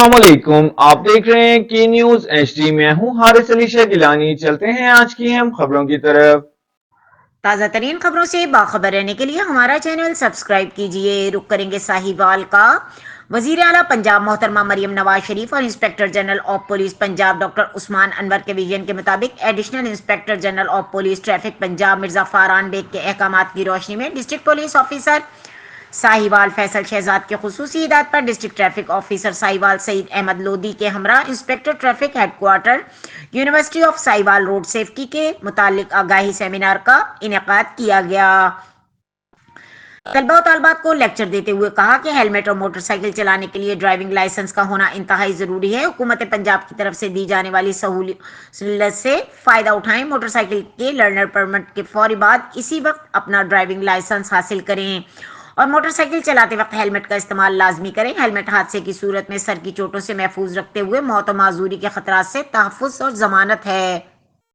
अस्सलामुअलैकुम, आप देख रहे हैं की न्यूज एचडी। मैं हूं हारिस अली शाह गिलानी। चलते हैं आज की हम खबरों की तरफ। ताज़ा तरीन खबरों से बाखबर रहने के लिए हमारा चैनल सब्सक्राइब कीजिए। रुक करेंगे साहिवाल का। वजीर आला पंजाब मोहतरमा मरियम नवाज शरीफ और inspector general of police Punjab doctor Usman Anwar के विजन के मुताबिक additional inspector general of police traffic Punjab Mirza Faran Baig के अहकामात की रोशनी में district police officer Sahiwal Faisal Shahzad के खुसूसी हिदायत पर district traffic officer Sahiwal Saeed Ahmed Lodhi के हमरा inspector traffic headquarter university of Sahiwal road safety के मुतालिक आगाही सेमिनार का इनेकाद किया गया। तलबा और तालबात को लेक्चर देते हुए कहा कि हेलमेट और मोटरसाइकिल चलाने के लिए ड्राइविंग लाइसेंस का होना इंतहाई जरूरी है। हुकूमत पंजाब की तरफ से दी जाने वाली सहूलियत से फायदा उठाएं। मोटरसाइकिल के लर्नर परमिट के फौरी बाद इसी वक्त अपना ड्राइविंग लाइसेंस हासिल करें और मोटरसाइकिल चलाते वक्त हेलमेट का इस्तेमाल लाजमी करें। हेलमेट हादसे की सूरत में सर की चोटों से महफूज रखते हुए मौत और माजूरी के खतरात से तहफ़्फ़ुज़ और जमानत है।